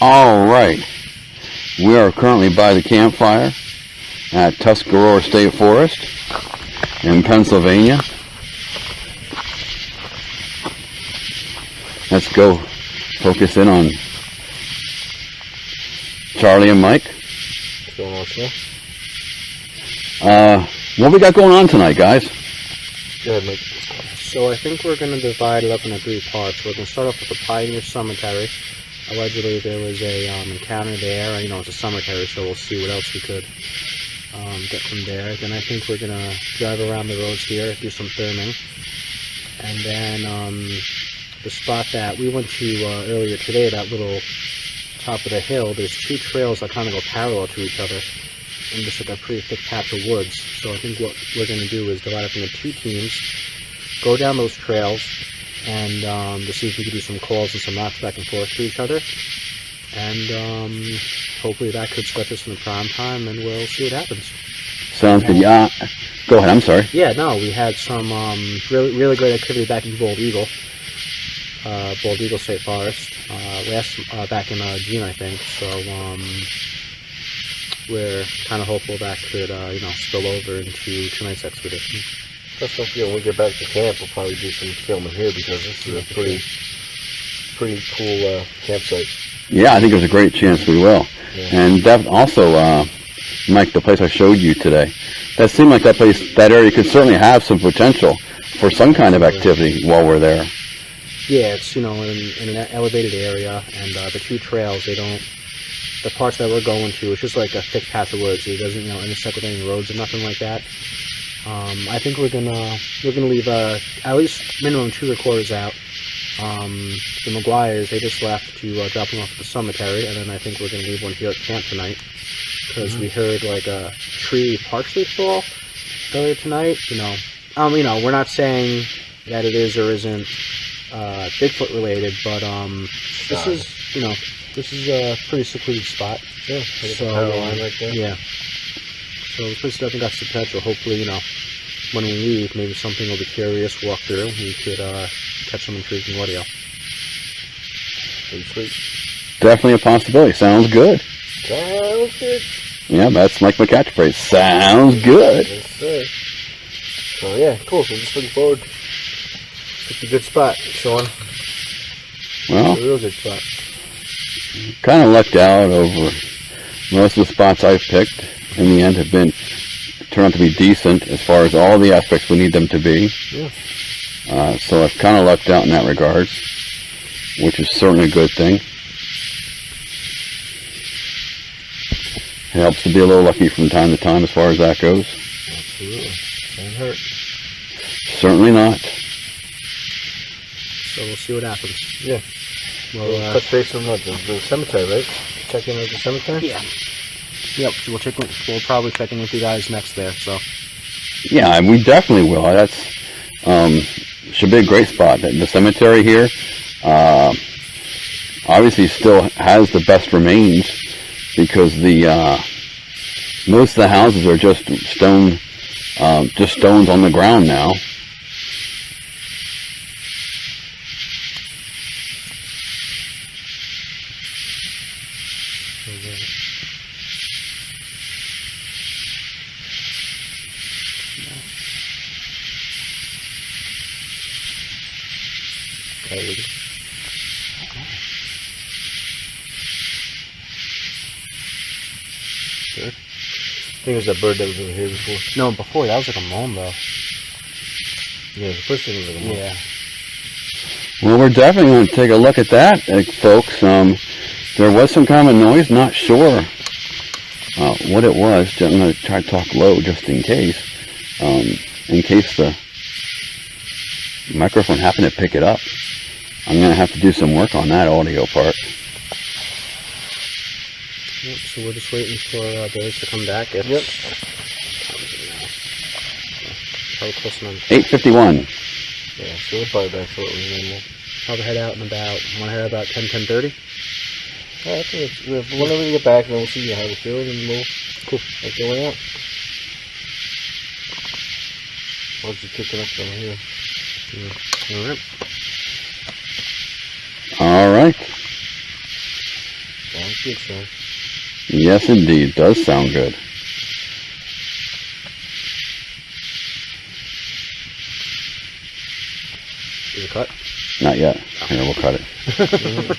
All right. We are currently by the campfire at Tuscarora State Forest in Pennsylvania. Let's go focus in on Charlie and Mike. What's going on, sir? What we got going on tonight, guys? Go ahead, Mike. So I think we're going to divide it up into 3 parts. We're going to start off with the Pioneer Cemetery. Allegedly there was a encounter there. You know, it's a cemetery, so we'll see what else we could get from there. Then I think we're going to drive around the roads here, do some filming. And then the spot that we went to earlier today, that little top of the hill, there's 2 trails that kind of go parallel to each other. And just like a pretty thick patch of woods. So I think what we're going to do is divide up into 2 teams, go down those trails, and to see if we can do some calls and some knocks back and forth to each other. And hopefully that could stretch us into prime time, and we'll see what happens. Sounds good. Yeah. Go ahead. I'm sorry. Yeah, no, we had some really great activity back in Bald Eagle State Forest, back in June, I think. So we're kind of hopeful that could spill over into tonight's expedition. Plus, when we get back to camp, we'll probably do some filming here because this is a pretty cool campsite. Yeah, I think there's a great chance we will. Yeah. And also, Mike, the place I showed you today, that seemed like that area could certainly have some potential for some kind of activity while we're there. Yeah, it's in an elevated area, and the 2 trails, the parts that we're going to, it's just like a thick patch of woods. It doesn't intersect with any roads or nothing like that. I think we're gonna leave at least minimum 2 recorders out. The McGuires, they just left to drop them off at the cemetery, and then I think we're gonna leave one here at camp tonight because we heard like a tree partially fall earlier tonight. We're not saying that it is or isn't Bigfoot related, but this is a pretty secluded spot. Yeah, so right there. Yeah. So the place definitely got some potential. Hopefully, when we leave, maybe something will be curious, walk through, and we could catch some intriguing audio. Pretty sweet. Definitely a possibility. Sounds good. Sounds good. Yeah, that's like my catchphrase. Sounds good. Yes, sir. So yeah, cool. So just looking forward. It's a good spot, Sean. Well, it's a real good spot. Kind of lucked out over most of the spots I've picked. In the end, have turned out to be decent as far as all the aspects we need them to be. Yeah. So I've kind of lucked out in that regard, which is certainly a good thing. It helps to be a little lucky from time to time as far as that goes. Absolutely. Doesn't hurt. Certainly not. So we'll see what happens. Yeah. We'll touch base on the cemetery, right? Check in at the cemetery? Yeah. Yep, we'll probably check in with you guys next there, so. Yeah, we definitely will. That's, should be a great spot. The cemetery here, obviously still has the best remains because most of the houses are just stones on the ground now. Sure. I think it was that bird that was over here before. No, before that was like a moan though. Yeah, the first thing was like a moan. Yeah. Well, we're definitely going to take a look at that, folks. There was some kind of a noise, not sure what it was. I'm going to try to talk low just in case the microphone happened to pick it up. I'm going to have to do some work on that audio part. Yep, so we're just waiting for those to come back. Yep. Probably close enough. 8:51. Yeah, so we're probably back shortly. Probably head out in about 10:30. Yeah, I think whenever we get back, then we'll see how we feel, and we'll make our way out. What's he kicking up down here? Yeah. All right. Good sound. Yes, indeed. Does sound good. Is it cut? Not yet. Here, we'll cut it.